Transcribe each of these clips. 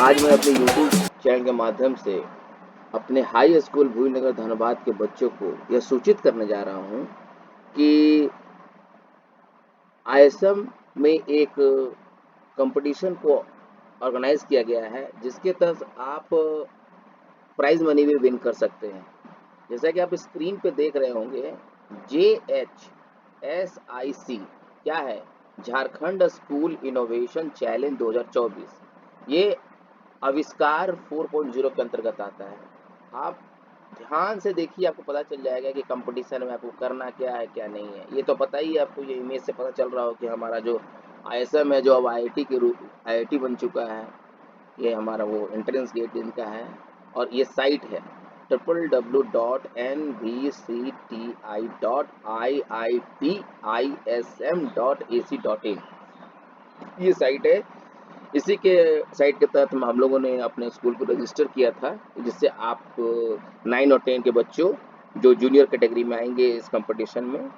आज मैं अपने यूट्यूब चैनल के माध्यम से अपने हाई स्कूल भूईनगर धनबाद के बच्चों को यह सूचित करने जा रहा हूँ कि आईएसएम में एक कंपटीशन को ऑर्गेनाइज किया गया है, जिसके तहत आप प्राइज मनी भी विन कर सकते हैं। जैसा कि आप स्क्रीन पे देख रहे होंगे, JHSIC क्या है? Jharkhand school innovation challenge 2024। ये आविष्कार 4.0 के अंतर्गत आता है। आप ध्यान से देखिए, आपको पता चल जाएगा कि कंपटीशन में आपको करना क्या है क्या नहीं है। ये तो पता ही है आपको, ये इमेज से पता चल रहा हो कि हमारा जो आईएसएम है, जो अब आईआईटी के रूप आईआईटी बन चुका है, ये हमारा वो एंट्रेंस गेट इनका है। और ये साइट है www.nvct.iitism.ac.in। ये साइट है। इसी के साइट के तहत हम लोगों ने अपने स्कूल को रजिस्टर किया था, जिससे आप 9 और 10 के बच्चों जो जूनियर कैटेगरी में आएंगे इस कंपटीशन में,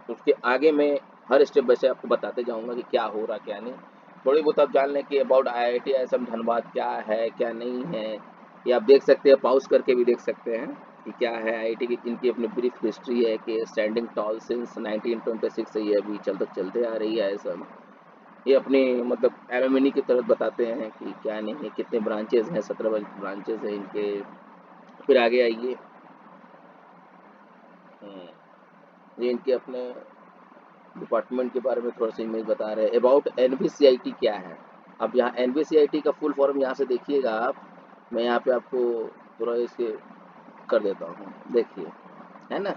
उसके आगे मैं हर स्टेप बाय स्टेप आपको बताते जाऊंगा कि क्या हो रहा क्या नहीं। थोड़ी बहुत आप जान लें कि अबाउट आईआईटी आईएसएम धनबाद क्या है क्या नहीं है। ये आप देख सकते हैं, पॉज करके भी देख सकते हैं कि क्या है आईआईटी की। इनकी अपनी ब्रीफ हिस्ट्री है कि स्टैंडिंग टॉल सिंस 1926 से ये अभी चलते आ रही है आईएसएम। ये अपनी मतलब एलुमनी की तरफ बताते हैं कि क्या नहीं है, कितने ब्रांचेज हैं, 17 ब्रांचेज हैं इनके। फिर आगे आइए, ये इनके अपने डिपार्टमेंट के बारे में थोड़ा सा इमेज बता रहे हैं। अबाउट एनवीसीआईटी क्या है? अब यहाँ एनवीसीआईटी का फुल फॉर्म यहाँ से देखिएगा आप, मैं यहाँ पे आपको थोड़ा इसके कर देता हूँ, देखिए, है ना।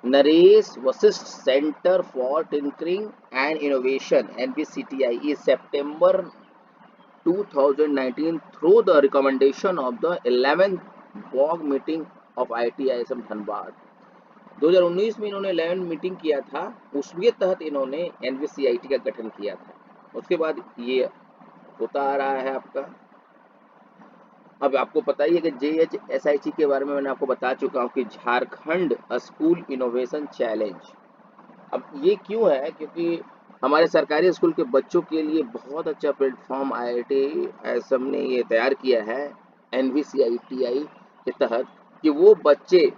Naresh Vashishtha centre for tinkering and innovation NVCTI is September 2019 through the recommendation of the 11th BOG meeting of IIT-ISM Dhanbad. 2019 में इन्होंने 11 मीटिंग किया था, उसके तहत इन्होंने NVCIT का गठन किया था। उसके बाद ये होता आ रहा है आपका। अब आपको पता ही है कि JHSIC के बारे में मैंने आपको बता चुका हूँ कि झारखंड स्कूल इनोवेशन चैलेंज। अब ये क्यों है? क्योंकि हमारे सरकारी स्कूल के बच्चों के लिए बहुत अच्छा प्लेटफॉर्म आईआईटी आईएसएम ने ये तैयार किया है NVCITI के तहत, कि वो बच्चे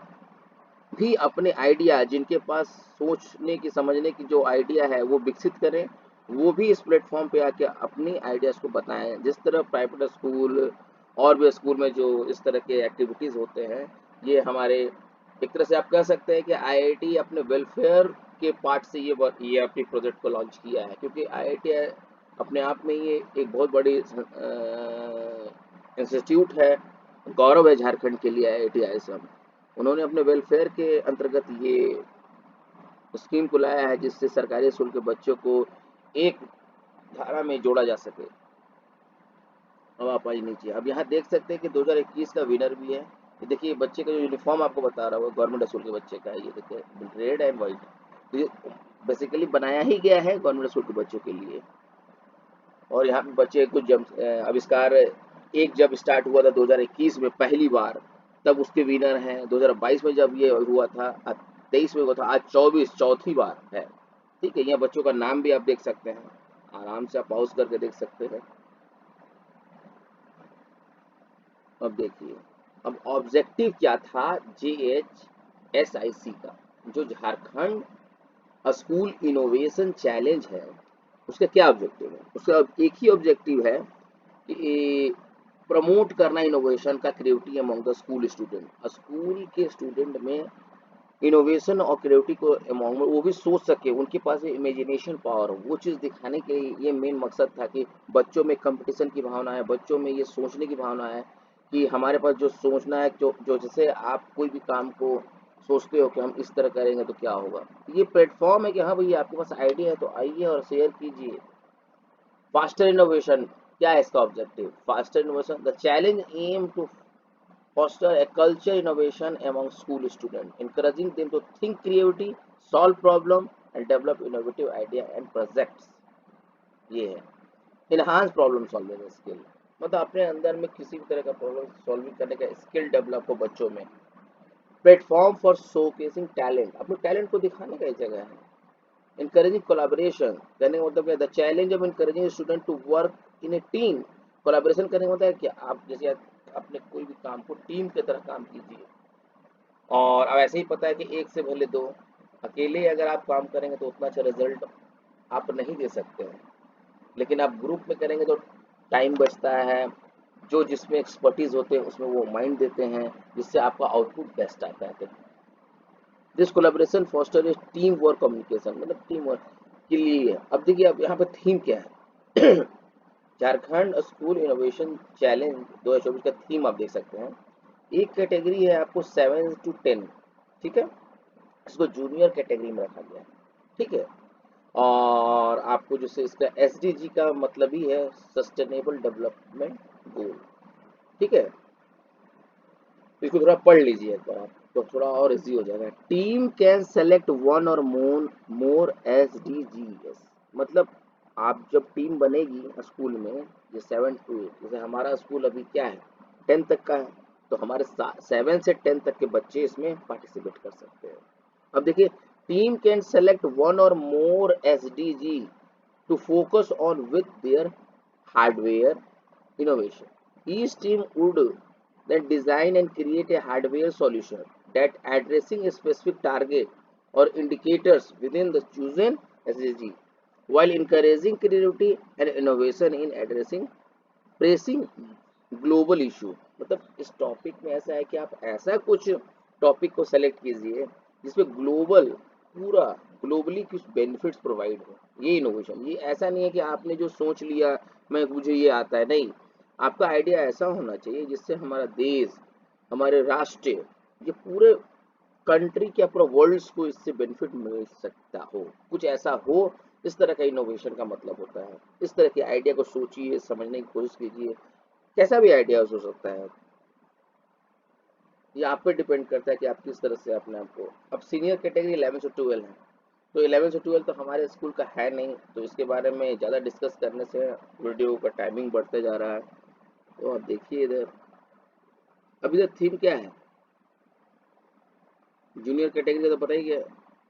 भी अपने आइडिया, जिनके पास सोचने की समझने की जो आइडिया है वो विकसित करें, वो भी इस प्लेटफॉर्म पे आके अपनी आइडियाज़ को बताएं। जिस तरह प्राइवेट स्कूल और भी स्कूल में जो इस तरह के एक्टिविटीज़ होते हैं, ये हमारे एक तरह से आप कह सकते हैं कि आईआईटी अपने वेलफेयर के पार्ट से ये अपनी प्रोजेक्ट को लॉन्च किया है। क्योंकि आईआईटी अपने आप में ये एक बहुत बड़ी इंस्टीट्यूट है, गौरव है झारखंड के लिए आईआईटी आईएसएम। उन्होंने अपने वेलफेयर के अंतर्गत ये स्कीम को लाया है, जिससे सरकारी स्कूल के बच्चों को एक धारा में जोड़ा जा सके। अब आप आइए नीचे, अब यहाँ देख सकते हैं कि 2021 का विनर भी है। ये देखिए, बच्चे का जो यूनिफॉर्म आपको बता रहा हूँ गवर्नमेंट स्कूल के बच्चे का है, ये देखिए रेड एंड व्हाइट। तो ये बेसिकली बनाया ही गया है गवर्नमेंट स्कूल के बच्चों के लिए। और यहाँ पे बच्चे कुछ जब आविष्कार एक जब स्टार्ट हुआ था 2021 में पहली बार, तब उसके विनर हैं। 2022 में जब ये हुआ था, 23 में हुआ था, आज 24 चौथी बार है। ठीक है, यहाँ बच्चों का नाम भी आप देख सकते हैं, आराम से आप पॉज करके देख सकते हैं। अब देखिए, अब ऑब्जेक्टिव क्या था JHSIC का? जो झारखंड स्कूल इनोवेशन चैलेंज है, उसका क्या ऑब्जेक्टिव है? उसका एक ही ऑब्जेक्टिव है कि प्रमोट करना इनोवेशन का creativity among the school student. School के स्टूडेंट में इनोवेशन और क्रिएटिविटी को अमंग में वो भी सोच सके, उनके पास इमेजिनेशन पावर हो, वो चीज़ दिखाने के लिए ये मेन मकसद था कि बच्चों में कंपटीशन की भावना है, बच्चों में ये सोचने की भावना है कि हमारे पास जो सोचना है, जो जो जैसे आप कोई भी काम को सोचते हो कि हम इस तरह करेंगे तो क्या होगा। ये प्लेटफॉर्म है कि हाँ भैया, आपके पास आइडिया है तो आइए और शेयर कीजिए। फास्टर इनोवेशन क्या है इसका objective? Foster innovation, the challenge aim to foster a culture innovation among school students, encouraging them to think creativity, solve problem and develop innovative idea and projects। ये है enhance प्रॉब्लम सॉल्विंग स्किल, मतलब अपने अंदर में किसी भी तरह का प्रॉब्लम सॉल्विंग करने का स्किल डेवलप हो बच्चों में। प्लेटफॉर्म फॉर शोकेसिंग टैलेंट, अपने टैलेंट को दिखाने का एक जगह है। encouraging collaboration, कहने का मतलब है the challenge of encouraging student to work in a team, collaboration करने में होता है कि आप जैसे अपने कोई भी काम को टीम की तरह काम कीजिए, और अब ऐसे ही पता है कि एक से भले दो, अकेले अगर आप काम करेंगे तो उतना अच्छा रिजल्ट आप नहीं दे सकते हैं, लेकिन आप ग्रुप में करेंगे तो टाइम बचता है, जो जिसमें एक्सपर्टीज होते हैं उसमें वो माइंड देते हैं, जिससे आपका आउटपुट बेस्ट आता है। This collaboration foster is team work communication, मतलब टीम वर्क के लिए। अब देखिए, अब यहाँ पे थीम क्या है झारखंड स्कूल इनोवेशन चैलेंज 2024 का थीम आप देख सकते हैं। एक कैटेगरी है आपको 7 to 10, ठीक है, इसको जूनियर कैटेगरी में रखा गया है, ठीक है। और आपको जैसे इसका एसडीजी का मतलब ही है सस्टेनेबल डेवलपमेंट गोल, ठीक है। तो इसको थोड़ा पढ़ लीजिए एक बार आप, तो थोड़ा और इजी हो जाएगा। टीम कैन सेलेक्ट वन और मोर एसडीजीएस, मतलब आप जब टीम बनेगी स्कूल में, ये 7 to 8, जैसे हमारा स्कूल अभी क्या है 10 तक का है, तो हमारे 7 से 10 तक के बच्चे इसमें पार्टिसिपेट कर सकते हैं। अब देखिए, टीम कैन सेलेक्ट वन और more SDG to focus on with their hardware innovation. Each team would then design and create a hardware solution that addressing a specific target or indicators within the chosen SDG, while encouraging creativity and innovation in addressing pressing global issue। मतलब इस topic में ऐसा है कि आप ऐसा कुछ topic को सेलेक्ट कीजिए जिसपे ग्लोबल, पूरा ग्लोबली कुछ बेनिफिट्स प्रोवाइड हो। ये इनोवेशन, ये ऐसा नहीं है कि आपने जो सोच लिया मैं मुझे ये आता है, नहीं, आपका आइडिया ऐसा होना चाहिए जिससे हमारा देश, हमारे राष्ट्र, ये पूरे कंट्री क्या पूरा वर्ल्ड को इससे बेनिफिट मिल सकता हो, कुछ ऐसा हो। इस तरह का इनोवेशन का मतलब होता है। इस तरह के आइडिया को सोचिए, समझने की कोशिश कीजिए, कैसा भी आइडिया हो सकता है। ये आप पे डिपेंड करता है कि आप किस तरह से अपने आप को। अब सीनियर कैटेगरी 11 से 12 है, तो 11 से 12 तो हमारे स्कूल का है नहीं, तो इसके बारे में ज़्यादा डिस्कस करने से वीडियो का टाइमिंग बढ़ते जा रहा है। तो आप देखिए इधर, अभी तक थीम क्या है जूनियर कैटेगरी का तो पता ही है,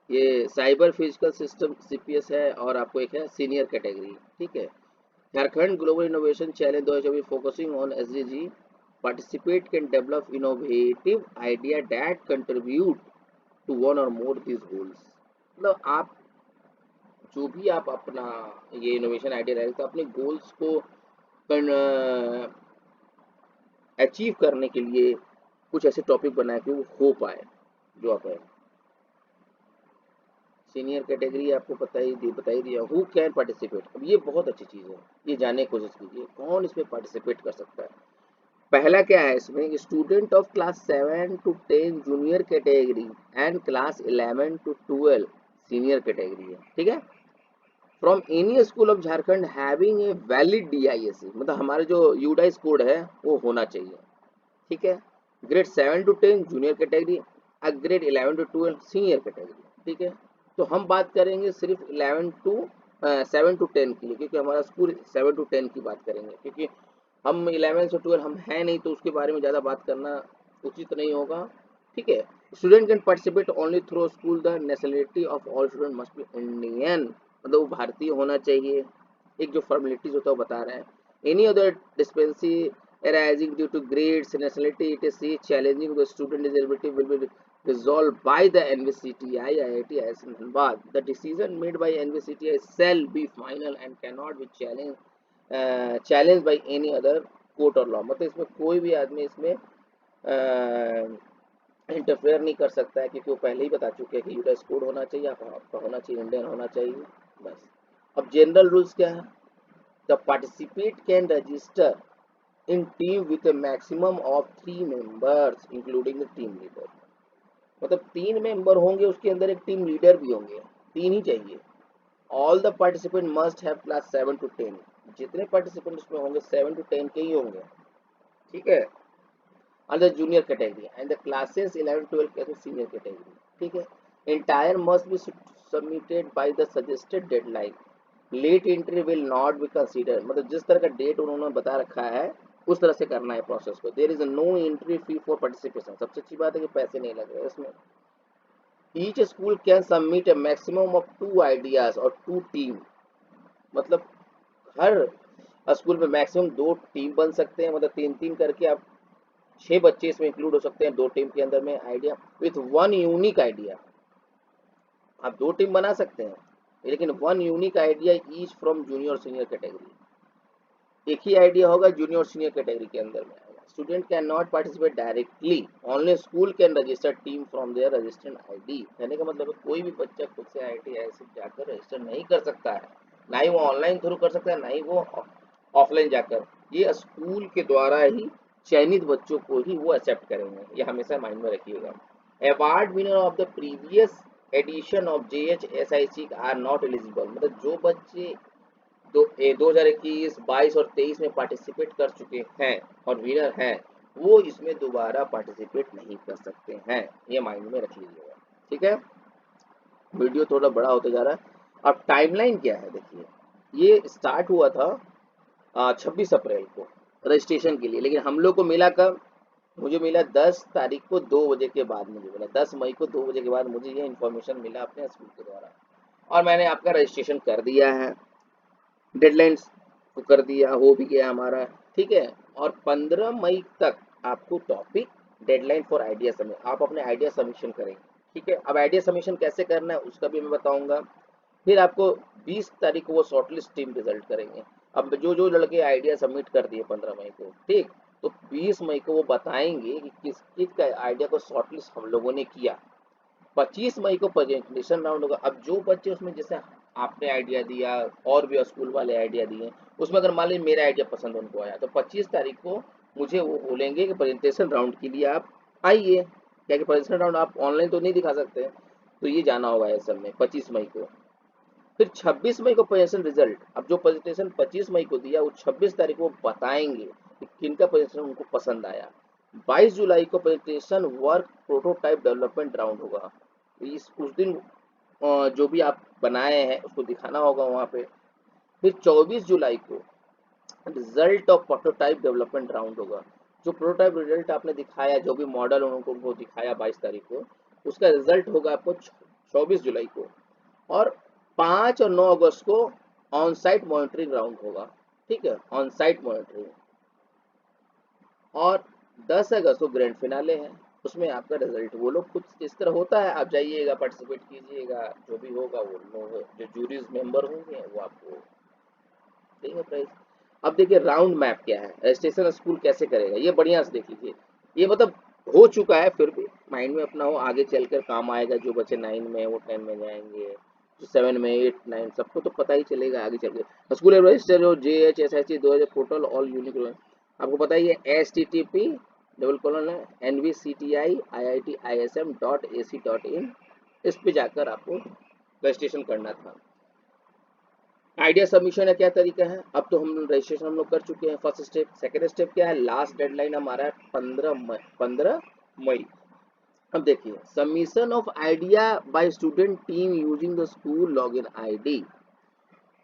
ये साइबर फिजिकल सिस्टम सीपीएस है, और आपको एक है सीनियर कैटेगरी, ठीक है। Jharkhand global innovation challenge 2024 focusing on SDG, participate can develop innovative idea that contribute to one और मोर दिस गोल्स। मतलब आप जो भी आप अपना ये इनोवेशन आइडिया रहेगा तो अपने गोल्स को अचीव करने के लिए कुछ ऐसे टॉपिक बनाए कि वो हो पाए जो आप है। सीनियर कैटेगरी आपको बता ही दिया, हु कैन पार्टिसिपेट। अब ये बहुत अच्छी चीज़ है, ये जानने की कोशिश कीजिए कौन इसमें पार्टिसिपेट कर सकता है। पहला क्या है इसमें, student of class 7 to 10 junior category and class 11 to 12 senior category है, ठीक है। From any school of Jharkhand having a valid DISC, मतलब हमारे जो यूडाइस कोड है वो होना चाहिए, ठीक है। Grade 7 to 10 junior category, grade 11 to 12 senior category, ठीक है। तो हम बात करेंगे सिर्फ 7 to 10 के लिए, क्योंकि हमारा स्कूल 7 to 10 की बात करेंगे, क्योंकि हम 11 से 12 हम हैं नहीं, तो उसके बारे में ज़्यादा बात करना उचित नहीं होगा, ठीक है। Student can participate only through school, the nationality of all student must be Indian, मतलब वो भारतीय होना चाहिए। एक जो फॉर्मेलिटीज होता है वो बता रहे हैं। Any other discrepancy arising due to grades, nationality, etc. challenging the student disability will be resolved by the NVCTI, IIT, IIT Dhanbad. The decision made by NVCTI shall be final and cannot be challenged by any other court or law। मतलब इसमें कोई भी आदमी इसमें interfere नहीं कर सकता है, क्योंकि वो पहले ही बता चुके हैं कि यूएस कोड होना चाहिए, आपका होना चाहिए, इंडियन होना चाहिए, बस। अब जनरल रूल्स क्या है, the participate can register in team with a maximum of 3 members including the team leader। मतलब 3 मेंबर होंगे, उसके अंदर एक टीम लीडर भी होंगे, 3 ही चाहिए। All the participant must have class 7 to 10, जितने पार्टिसिपेंट उसमें होंगे 7 to 10 के ही होंगे, ठीक है। Under junior category and the classes 11 12 के सीनियर कैटेगरी, ठीक है। Entire must be submitted by the suggested deadline, late entry will not be consider, मतलब जिस तरह का डेट उन्होंने बता रखा है उस तरह से करना है प्रोसेस को। There is no entry fee for participation, सबसे अच्छी बात है कि पैसे नहीं लग रहे इसमें। Each school can submit A maximum of 2 ideas और 2 टीम, मतलब हर स्कूल में मैक्सिमम 2 टीम बन सकते हैं, मतलब 3-3 करके आप 6 बच्चे इसमें इंक्लूड हो सकते हैं 2 टीम के अंदर में idea with one unique idea. आप 2 टीम बना सकते हैं, लेकिन one unique idea each from junior और सीनियर कैटेगरी। एक ही आइडिया होगा जूनियर और सीनियर कैटेगरी के अंदर में आएगा। Student can not participate directly, only school can register team from their registered ID. कहने का मतलब है कोई भी बच्चा खुद से आईडी ऐसे जाकर रजिस्टर नहीं कर सकता है, ना ही वो ऑनलाइन थ्रू कर सकता है, ना ही वो ऑफलाइन जाकर। ये स्कूल के द्वारा ही चयनित बच्चों को ही वो एक्सेप्ट करेंगे, ये हमेशा माइंड में रखिएगा। Award winner of the previous edition of JHSIC are not eligible, मतलब जो बच्चे 2021, 22 और 23 में पार्टिसिपेट कर चुके हैं और विनर हैं, वो इसमें दोबारा पार्टिसिपेट नहीं कर सकते हैं, ये माइंड में रख लीजिएगा। ठीक है, वीडियो थोड़ा बड़ा होता जा रहा है। अब टाइमलाइन क्या है, देखिए ये स्टार्ट हुआ था 26 अप्रैल को रजिस्ट्रेशन के लिए, लेकिन हम लोग को मिला कब, मुझे मिला 10 तारीख को 2 बजे के बाद, मुझे मिला 10 मई को 2 बजे के बाद मुझे ये इन्फॉर्मेशन मिला अपने स्कूल के द्वारा, और मैंने आपका रजिस्ट्रेशन कर दिया है, डेडलाइंस को कर दिया, हो भी गया हमारा। ठीक है, और 15 मई तक आपको topic deadline for idea submit, आप अपने आइडिया सबमिशन करेंगे। ठीक है, अब आइडिया सबमिशन कैसे करना है उसका भी मैं बताऊंगा। फिर आपको 20 तारीख को वो शॉर्टलिस्ट टीम रिजल्ट करेंगे। अब जो जो लड़के आइडिया सबमिट कर दिए 15 मई को, ठीक, तो 20 मई को वो बताएंगे कि किस किस का आइडिया को शॉर्टलिस्ट हम लोगों ने किया। 25 मई को प्रेजेंटेशन राउंड होगा। अब जो बच्चे उसमें, जैसे आपने आइडिया दिया और भी स्कूल वाले आइडिया दिए, उसमें अगर मान लीजिए मेरा आइडिया पसंद उनको आया, तो 25 तारीख को मुझे वो बोलेंगे कि प्रेजेंटेशन राउंड के लिए आप आइए, क्या कि प्रेजेंटेशन राउंड आप ऑनलाइन तो नहीं दिखा सकते, तो ये जाना होगा ऐसे में 25 मई को। फिर 26 मई को प्रेजेंटेशन रिजल्ट, अब जो प्रेजेंटेशन 25 मई को दिया वो 26 तारीख को बताएंगे कि किनका प्रेजेंटेशन उनको पसंद आया। 22 जुलाई को presentation work prototype development round होगा, उस दिन जो भी आप बनाए हैं उसको दिखाना होगा वहाँ पे। फिर 24 जुलाई को result of prototype development round होगा, जो प्रोटोटाइप रिजल्ट आपने दिखाया, जो भी मॉडल उनको दिखाया 22 तारीख को, उसका रिजल्ट होगा आपको 24 जुलाई को। और 5 और 9 अगस्त को ऑन साइट मॉनिटरिंग राउंड होगा। ठीक है, ऑन साइट मॉनिटरिंग। और 10 अगस्त को ग्रैंड फिनाले है, उसमें आपका रिजल्ट वो लोग खुद इस तरह होता है, आप जाइएगा पार्टिसिपेट कीजिएगा, जो भी होगा वो लोग जो जूरीज मेंबर होंगे वो आपको देंगे प्राइज। अब देखिए राउंड मैप क्या है, रजिस्ट्रेशन स्कूल कैसे करेगा, ये बढ़िया से देख लीजिए। ये मतलब हो चुका है, फिर भी माइंड में अपना हो, आगे चलकर काम आएगा। जो बच्चे 9 में वो 10 में जाएंगे, जो 7 में 8 9 सबको तो पता ही चलेगा आगे चल के। स्कूल रजिस्टर हो JHSIC 2000 पोर्टल ऑल यूनिक, आपको पता ही है http://nvcti.iitism.ac.in, इस पे जाकर आपको रजिस्ट्रेशन करना था। आइडिया सबमिशन का क्या तरीका है, अब तो हम रजिस्ट्रेशन हम लोग कर चुके हैं फर्स्ट स्टेप। सेकंड स्टेप क्या है, लास्ट डेडलाइन हमारा है 15 मई। अब देखिए submission of idea by student team using the school login ID,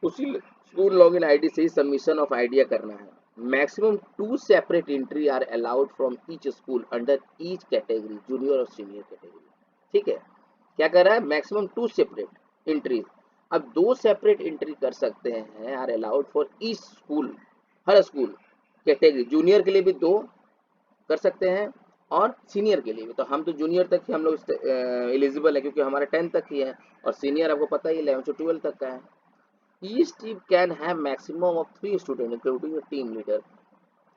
उसी स्कूल लॉगिन आईडी से ही सबमिशन ऑफ आइडिया करना है। Maximum 2 separate entry are allowed from each school under each category, junior और सीनियर कैटेगरी। ठीक है, क्या कर रहा है, मैक्सिमम 2 सेपरेट एंट्रीज। अब 2 सेपरेट एंट्री कर सकते हैं, are allowed for each school, हर स्कूल कैटेगरी। जूनियर के लिए भी 2 कर सकते हैं और सीनियर के लिए भी। तो हम तो जूनियर तक ही हम लोग एलिजिबल है, क्योंकि हमारा 10 तक ही है, और सीनियर आपको पता ही 11 से 12 तक का है। Each team can have maximum of 3 student including team leader,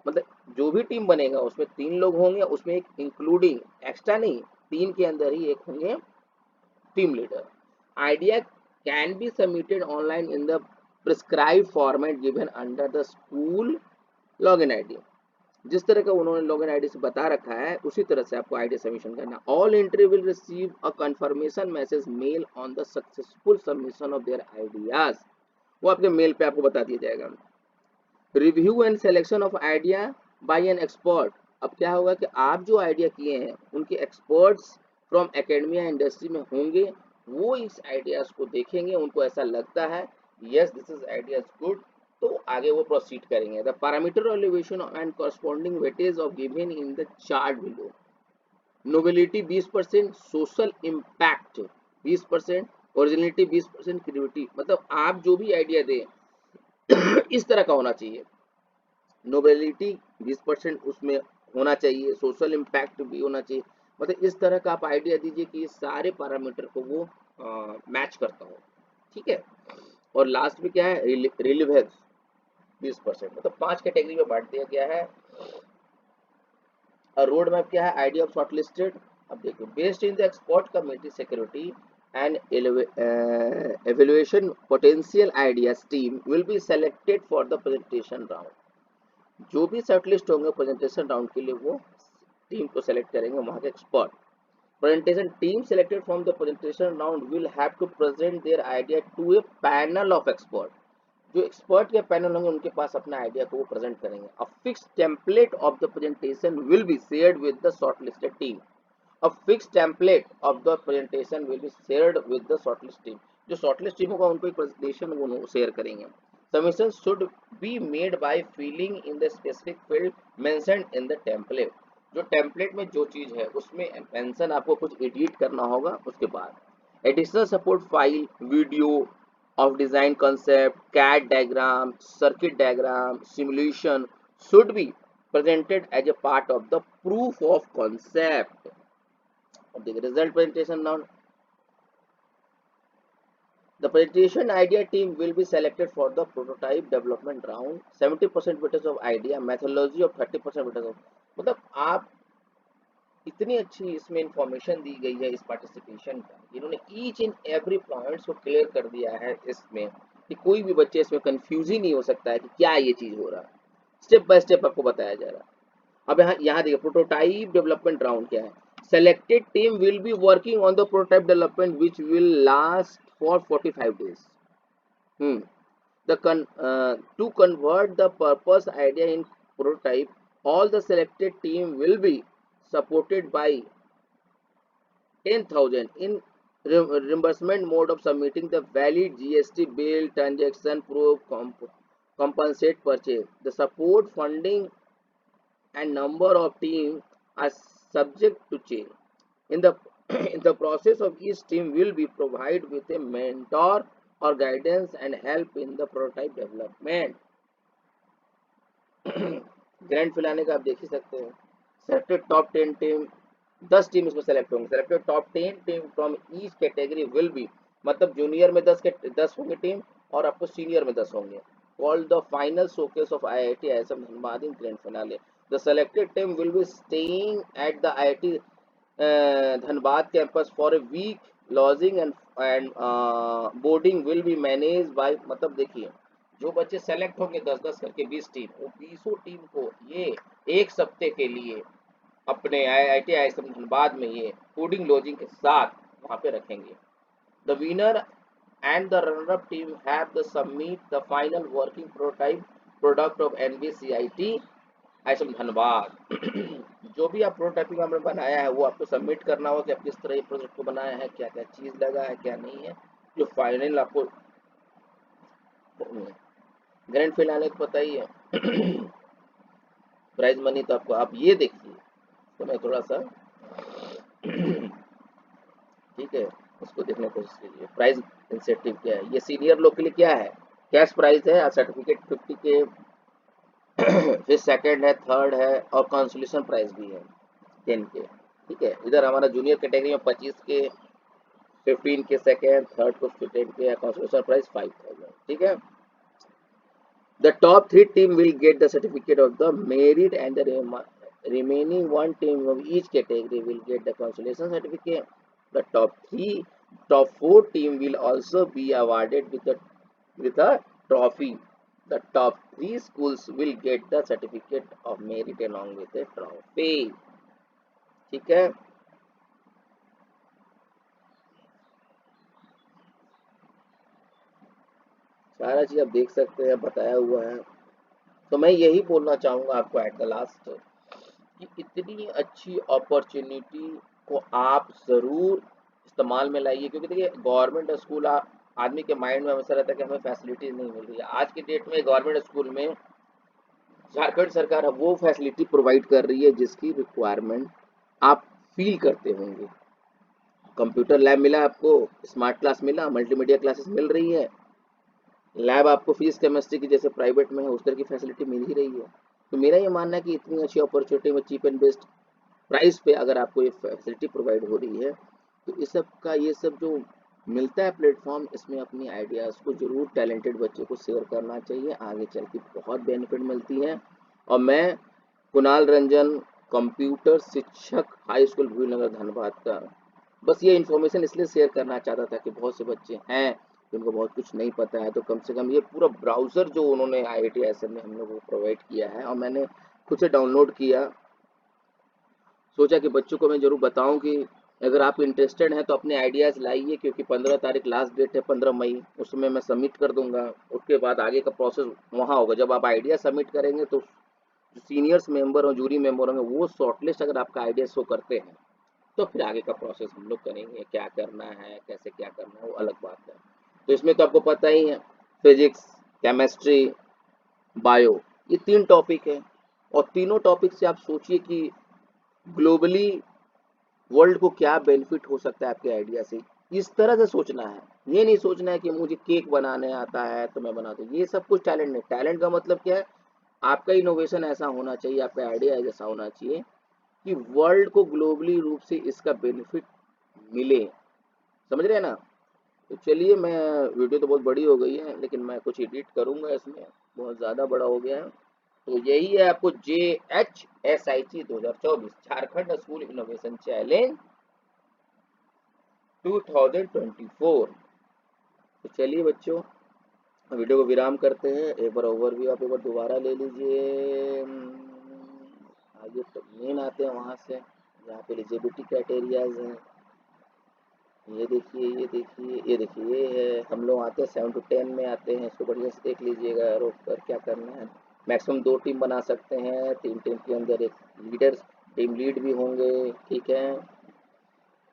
मतलब जो भी टीम बनेगा उसमें 3 लोग होंगे, उसमें एक इंक्लूडिंग, एक्स्ट्रा नहीं, 3 के अंदर ही एक होंगे team leader. Idea can be submitted online in the prescribe format given under the school login ID, जिस तरह का उन्होंने लॉगिन आईडी से बता रखा है उसी तरह से आपको आईडी सबमिशन करना। All entry will receive a confirmation message mail on the successful submission of their ideas, वो आपके मेल पे आपको बता दिया जाएगा। Review and selection of idea by an expert, अब क्या होगा कि आप जो आइडिया किए हैं उनके एक्सपर्ट्स फ्रॉम एकेडमिया इंडस्ट्री में होंगे, वो इस आइडियाज को देखेंगे, उनको ऐसा लगता है yes this is ideas good, तो आगे वो प्रोसीड करेंगे। The parameter elevation and corresponding weightage of given in the chart below, novelty 20%, social impact 20%, originality 20%, creativity, मतलब आप जो भी आइडिया दें इस तरह का होना चाहिए। नोबेलिटी 20% उसमें होना चाहिए, सोशल इम्पैक्ट भी होना चाहिए। मतलब इस तरह का आप आइडिया दीजिए कि ये सारे पैरामीटर को वो मैच करता हो, ठीक है। और लास्ट में क्या है, रिलेवेंस 20%, मतलब 5 कैटेगरी में बांट दिया गया है। और रोड मैप क्या है, आइडिया ऑफ शॉर्टलिस्टेड। अब देखो, based in the expert committee security and evaluation potential ideas team will be selected for the presentation round। जो भी शॉर्टलिस्ट होंगे प्रेजेंटेशन राउंड के लिए वो टीम को सेलेक्ट करेंगे वहां के expert. Presentation team selected from the presentation round will have to present their idea to a panel of expert। जो एक्सपर्ट या पैनल होंगे उनके पास अपना आइडिया को वो प्रेजेंट करेंगे। A fixed template of the presentation will be shared with the shortlisted team. A fixed template of the presentation will be shared with the shortlist team. जो शॉर्टलिस्ट टीम होगा उनको एक प्रेजेंटेशन वो share करेंगे। Submission should be made by filling in the specific field mentioned in the template. जो template में जो चीज है उसमें मेंशन आपको कुछ एडिट करना होगा। उसके बाद additional support file, video of design concept, CAD diagram, circuit diagram, simulation should be presented as a part of the proof of concept of the result presentation. Now, the presentation idea team will be selected for the prototype development round. 70% weightage of idea, methodology of 30% weightage of, मतलब आप इतनी अच्छी इसमें information दी गई है इस participation का, इन्होंने ईच एंड एवरी पॉइंट्स को क्लियर कर दिया है इसमें कि कोई भी बच्चे इसमें कंफ्यूज ही नहीं हो सकता है कि क्या ये चीज हो रहा है। स्टेप बाय स्टेप आपको बताया जा रहा है। अब यहाँ देखिए, प्रोटोटाइप डेवलपमेंट राउंड क्या है। Selected team will be working on the prototype development which will last for 45 days। To convert the purpose idea in prototype, all the selected team will be supported by 10,000 in reimbursement mode of submitting the valid GST bill, transaction proof, compensate purchase. The support funding and number of teams are subject to change. In the in the process of each team will be provided with a mentor or guidance and help in the prototype development। Grand finale का आप देख ही सकते हैं। Selected top 10 team, 10 team इसमें select होंगे। Selected top 10 team from each category will be, मतलब junior में 10 होंगे टीम और आपको सीनियर में 10 होंगे। Called the final showcase of IIT ISM Dhanbad in grand finale. The selected team will be staying at the IIT Dhanbad campus for a week। lodging and boarding will be managed by, मतलब देखिए, जो बच्चे select होंगे 10-10 करके 20 team, वो 20 team को ये एक सप्ते के लिए अपने IIT ISM धनबाद में ये फूडिंग लॉजिंग के साथ वहां पे रखेंगे। The winner and the runner-up team have the submit the final working prototype product of NVCIT ISM Dhanbad. जो भी आप प्रोटोटाइपिंग आपने बनाया है वो आपको सबमिट करना होगा कि आप किस तरह ये प्रोजेक्ट को बनाया है, क्या क्या चीज लगा है, क्या नहीं है, जो फाइनल आपको ग्रैंड फिनाले को पता ही है। प्राइज मनी तो आपको, आप ये देखिए, तो मैं थोड़ा सा ठीक है उसको देखने की कोशिश कीजिए। प्राइज इंसेंटिव क्या है, ये सीनियर लोग के लिए क्या है, कैश प्राइज है, सर्टिफिकेट 50 के, फिर सेकंड है, थर्ड है और कंसोलेशन प्राइज भी है 10 के। ठीक है, इधर हमारा जूनियर कैटेगरी में 25 के, 15 के सेकंड, थर्ड को 10 के, कंसोलेशन प्राइज 5000। ठीक है। The top 3 team will get the certificate of the merit and the remaining 1 team of each category will get the consolation certificate. The top 4 team will also be awarded with a trophy। The top 3 schools will get the certificate of merit along with a trophy। ठीक है। सारा चीज आप देख सकते हैं, बताया हुआ है। तो मैं यही बोलना चाहूंगा आपको एट द लास्ट कि इतनी अच्छी अपॉर्चुनिटी को आप जरूर इस्तेमाल में लाइए, क्योंकि देखिए गवर्नमेंट स्कूल आदमी के माइंड में हमेशा रहता है कि हमें फैसिलिटीज नहीं मिल रही है। आज के डेट में गवर्नमेंट स्कूल में झारखंड सरकार वो फैसिलिटी प्रोवाइड कर रही है जिसकी रिक्वायरमेंट आप फील करते होंगे। कंप्यूटर लैब मिला आपको, स्मार्ट क्लास मिला, मल्टीमीडिया क्लासेस मिल रही है, लैब आपको फीस केमिस्ट्री की जैसे प्राइवेट में है उस तरह की फैसिलिटी मिल ही रही है। तो मेरा ये मानना है कि इतनी अच्छी अपॉर्चुनिटी में चीप एंड बेस्ट प्राइस पे अगर आपको ये फैसिलिटी प्रोवाइड हो रही है, तो इस सब का ये सब जो मिलता है प्लेटफॉर्म, इसमें अपनी आइडियाज़ को जरूर टैलेंटेड बच्चे को शेयर करना चाहिए, आगे चल के बहुत बेनिफिट मिलती है। और मैं कुणाल रंजन, कंप्यूटर शिक्षक, हाई स्कूल भूलनगर धनबाद का, बस ये इन्फॉर्मेशन इसलिए शेयर करना चाहता था कि बहुत से बच्चे हैं जिनको बहुत कुछ नहीं पता है, तो कम से कम ये पूरा ब्राउज़र जो उन्होंने IITSM में हम लोग को प्रोवाइड किया है, और मैंने खुद से डाउनलोड किया, सोचा कि बच्चों को मैं ज़रूर बताऊं कि अगर आप इंटरेस्टेड हैं तो अपने आइडियाज़ लाइए, क्योंकि 15 तारीख लास्ट डेट है, 15 मई, उसमें मैं सबमिट कर दूंगा। उसके बाद आगे का प्रोसेस वहाँ होगा, जब आप आइडिया सबमिट करेंगे तो जो सीनियर्स मेंबर और जूरी मेंबर होंगे वो शॉर्टलिस्ट अगर आपका आइडिया शो करते हैं, तो फिर आगे का प्रोसेस हम लोग करेंगे, क्या करना है, कैसे क्या करना है, वो अलग बात है। तो इसमें तो आपको पता ही है, फिजिक्स, केमिस्ट्री, बायो, ये 3 टॉपिक है, और तीनों टॉपिक से आप सोचिए कि ग्लोबली वर्ल्ड को क्या बेनिफिट हो सकता है आपके आइडिया से। इस तरह से सोचना है, ये नहीं सोचना है कि मुझे केक बनाने आता है तो मैं बना दूँ, ये सब कुछ टैलेंट नहीं। टैलेंट का मतलब क्या है, आपका इनोवेशन ऐसा होना चाहिए, आपका आइडिया ऐसा होना चाहिए कि वर्ल्ड को ग्लोबली रूप से इसका बेनिफिट मिले। समझ रहे हैं ना? तो चलिए, मैं वीडियो तो बहुत बड़ी हो गई है, लेकिन मैं कुछ एडिट करूंगा इसमें, बहुत ज़्यादा बड़ा हो गया है। तो यही है आपको JHSIT 2024 Jharkhand school innovation challenge 2024। तो चलिए बच्चों, वीडियो को विराम करते हैं, एक बार ओवरव्यू आप एक बार दोबारा ले लीजिए। आगे तो मेन आते हैं वहाँ से, जहाँ पे एलिजिबिलिटी क्राइटेरियाज हैं। ये देखिए, ये देखिए, ये देखिए, ये है, हम लोग आते हैं 7 to 10 में आते हैं, इसको बढ़िया से देख लीजिएगा, रोक कर क्या करना है। मैक्सिमम 2 टीम बना सकते हैं, 3 टीम के अंदर एक लीडर, टीम लीड भी होंगे, ठीक है।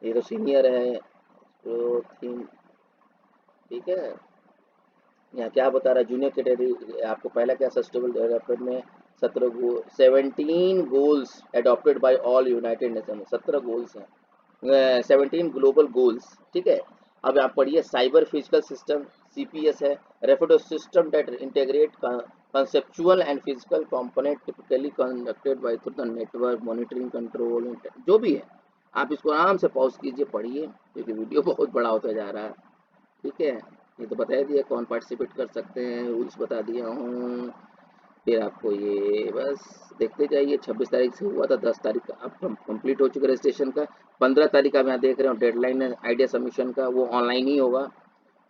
ये तो सीनियर है, तो थीम, ठीक है। यहाँ क्या बता रहा है, जूनियर कैटेगरी आपको पहला क्या, सस्टेनेबल डेवलपमेंट में 17 goals adopted by all United Nation, 17 goals हैं, 17 ग्लोबल गोल्स, ठीक है। अब आप पढ़िए, साइबर फिजिकल सिस्टम, CPS है, refer to system that integrate conceptual and physical component typically conducted by through the network monitoring control, जो भी है आप इसको आराम से पॉज कीजिए, पढ़िए, क्योंकि वीडियो बहुत बड़ा होता जा रहा है, ठीक है। ये तो बता ही दिया कौन पार्टिसिपेट कर सकते हैं, रूल्स बता दिया हूँ। फिर आपको ये बस देखते जाइए, 26 तारीख से हुआ था, 10 तारीख का अब कंप्लीट हो चुका रजिस्ट्रेशन का। 15 तारीख आप यहाँ देख रहे हो डेडलाइन है आइडिया सबमिशन का, वो ऑनलाइन ही होगा।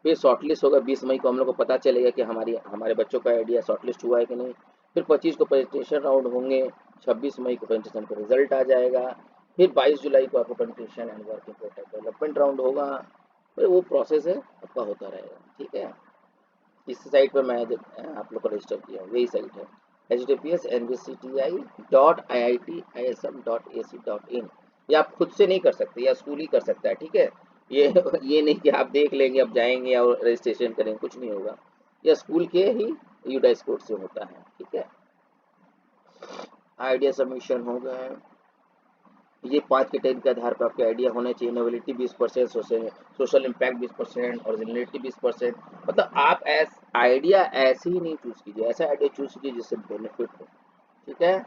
फिर शॉर्टलिस्ट होगा 20 मई को, हम लोग को पता चलेगा कि हमारे बच्चों का आइडिया शॉर्टलिस्ट हुआ है कि नहीं। फिर 25 को प्रेजेंटेशन राउंड होंगे, 26 मई को प्रेजेंटेशन का रिजल्ट आ जाएगा। फिर 22 जुलाई को आपको presentation and working product development round होगा। फिर वो प्रोसेस है, आपका होता रहेगा, ठीक है। इस साइट पर मैं आप लोग को रजिस्टर किया हूँ, यही साइट है https://nvcti.iitism.ac.in। ये आप खुद से नहीं कर सकते, या स्कूल ही कर सकता है, ठीक है। ये ये नहीं कि आप देख लेंगे, अब जाएंगे और रजिस्ट्रेशन करेंगे, कुछ नहीं होगा। यह स्कूल के ही यूडाइस कोड से होता है, ठीक है। आइडिया सबमिशन हो गए, ये 5 कैटेगरी के आधार पर आपके आइडिया होने चाहिए। Innovative 20%, social impact 20%, originality 20%। मतलब आप आइडिया ऐसे ही नहीं चूज कीजिए, ऐसा आइडिया चूज कीजिए जिससे बेनिफिट हो, ठीक है।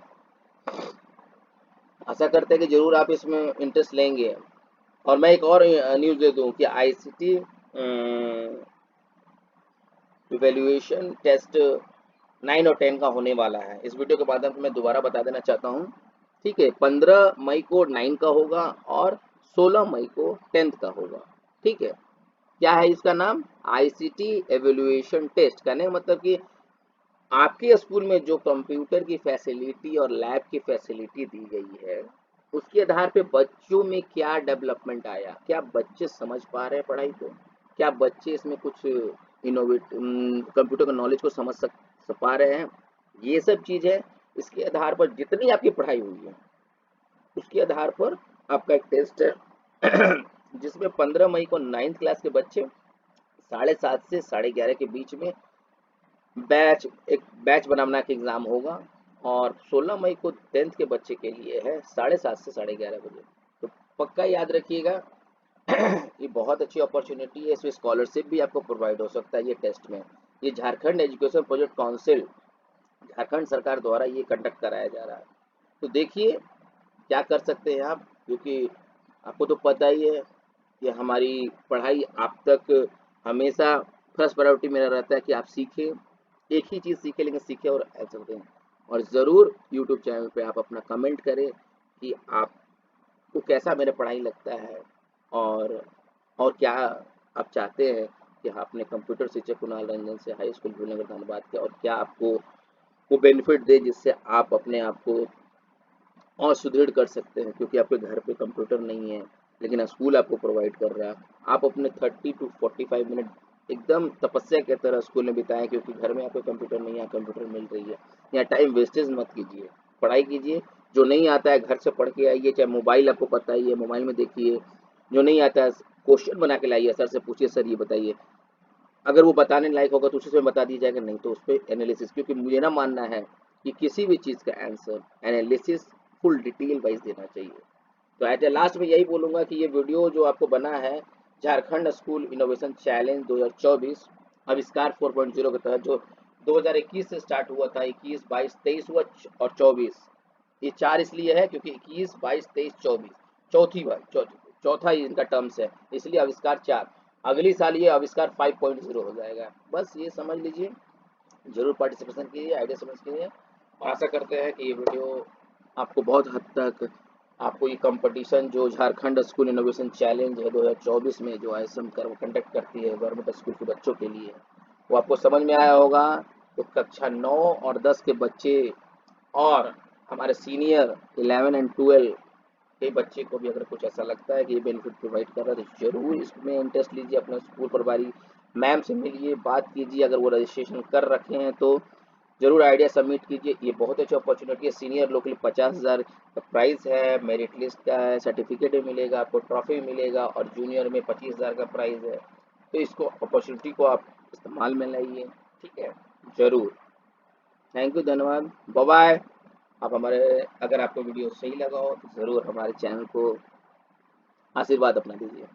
आशा करते हैं कि जरूर आप इसमें इंटरेस्ट लेंगे। और मैं एक और न्यूज़ दे दूं कि ICT इवेल्युएशन टेस्ट 9 और 10 का होने वाला है। इस वीडियो के माध्यम से मैं दोबारा बता देना चाहता हूँ, ठीक है। 15 मई को 9 का होगा और 16 मई को 10th का होगा, ठीक है। क्या है इसका नाम, ICT एवेल्युएशन टेस्ट। कहने का मतलब कि आपके स्कूल में जो कंप्यूटर की फैसिलिटी और लैब की फैसिलिटी दी गई है, उसके आधार पे बच्चों में क्या डेवलपमेंट आया, क्या बच्चे समझ पा रहे हैं पढ़ाई को, क्या बच्चे इसमें कुछ इनोवेट कंप्यूटर का नॉलेज को समझ पा रहे हैं, ये सब चीज़ है। इसके आधार पर जितनी आपकी पढ़ाई हुई है, उसके आधार पर आपका एक टेस्ट है जिसमें 15 मई को 9th क्लास के बच्चे 7:30 से 11:30 के बीच में एक बैच बनाना का एग्ज़ाम होगा, और 16 मई को 10th के बच्चे के लिए है 7:30 से 11:30 बजे। तो पक्का याद रखिएगा ये बहुत अच्छी अपॉर्चुनिटी है, इसमें स्कॉलरशिप भी आपको प्रोवाइड हो सकता है ये टेस्ट में। ये Jharkhand education project council Jharkhand सरकार द्वारा ये कंडक्ट कराया जा रहा है। तो देखिए क्या कर सकते हैं आप, क्योंकि आपको तो पता ही है कि हमारी पढ़ाई आप तक हमेशा फर्स्ट प्रायोरिटी मेरा रहता है कि आप सीखें, एक ही चीज़ सीखें लेकिन सीखें और आंसर दें। और ज़रूर यूट्यूब चैनल पे आप अपना कमेंट करें कि आपको कैसा मेरा पढ़ाई लगता है, और और क्या आप चाहते हैं कि आपने कंप्यूटर शिक्षक कुणाल रंजन से हाई स्कूल भूलनगर धनबाद किया, और क्या आपको वो बेनिफिट दे जिससे आप अपने आप को और सुदृढ़ कर सकते हैं, क्योंकि आपके घर पे कंप्यूटर नहीं है लेकिन स्कूल आपको प्रोवाइड कर रहा है। आप अपने 30 टू 45 मिनट एकदम तपस्या की तरह स्कूल में बिताएं, क्योंकि घर में आपको कंप्यूटर नहीं है, कंप्यूटर मिल रही है। यहाँ टाइम वेस्टेज मत कीजिए, पढ़ाई कीजिए। जो नहीं आता है घर से पढ़ के आइए, चाहे मोबाइल आपको पता ही है, मोबाइल में देखिए। जो नहीं आता है क्वेश्चन बना के लाइए, सर से पूछिए सर ये बताइए। अगर वो बताने लायक होगा तो उसी से बता दिया जाएगा, नहीं तो उस पर एनालिसिस, क्योंकि मुझे ना मानना है कि किसी भी चीज़ का answer analysis full detail wise देना चाहिए। तो एट द लास्ट में यही बोलूँगा कि ये वीडियो जो आपको बना है झारखंड स्कूल इनोवेशन चैलेंज 2024 आविष्कार 4.0 के तहत, जो 2021 से स्टार्ट हुआ था, 21, 22, 23 हुआ और 24। ये 4 इसलिए है क्योंकि 21, 22, 23, 24 चौथी बार चौथा ही इनका टर्म्स है, इसलिए आविष्कार 4। अगली साल ये आविष्कार 5.0 हो जाएगा। बस ये समझ लीजिए। ज़रूर पार्टिसिपेशन कीजिए, आइडिया समझ कीजिए, और आशा करते हैं कि ये वीडियो आपको बहुत हद तक, आपको ये कंपटीशन जो झारखंड स्कूल इनोवेशन चैलेंज है 2024 में जो आईएसएम कंडक्ट करती है गवर्नमेंट स्कूल के बच्चों के लिए, वो आपको समझ में आया होगा। तो कक्षा 9 और 10 के बच्चे और हमारे सीनियर 11 एंड 12 के बच्चे को भी अगर कुछ ऐसा लगता है कि ये बेनिफिट प्रोवाइड कर रहा है तो ज़रूर इसमें इंटरेस्ट लीजिए, अपना स्कूल प्रभारी मैम से मिलिए, बात कीजिए। अगर वो रजिस्ट्रेशन कर रखे हैं तो ज़रूर आइडिया सबमिट कीजिए। ये बहुत अच्छी अपॉर्चुनिटी है। सीनियर लोग के लिए 50,000 का प्राइज़ है, मेरिट लिस्ट का है, सर्टिफिकेट भी मिलेगा, आपको ट्रॉफी भी मिलेगा, और जूनियर में 25,000 का प्राइज़ है। तो इसको अपॉर्चुनिटी को आप इस्तेमाल में लाइए, ठीक है, ज़रूर। थैंक यू, धन्यवाद, बाय बाय। आप हमारे, अगर आपको वीडियो सही लगा हो तो ज़रूर हमारे चैनल को आशीर्वाद अपना दीजिए।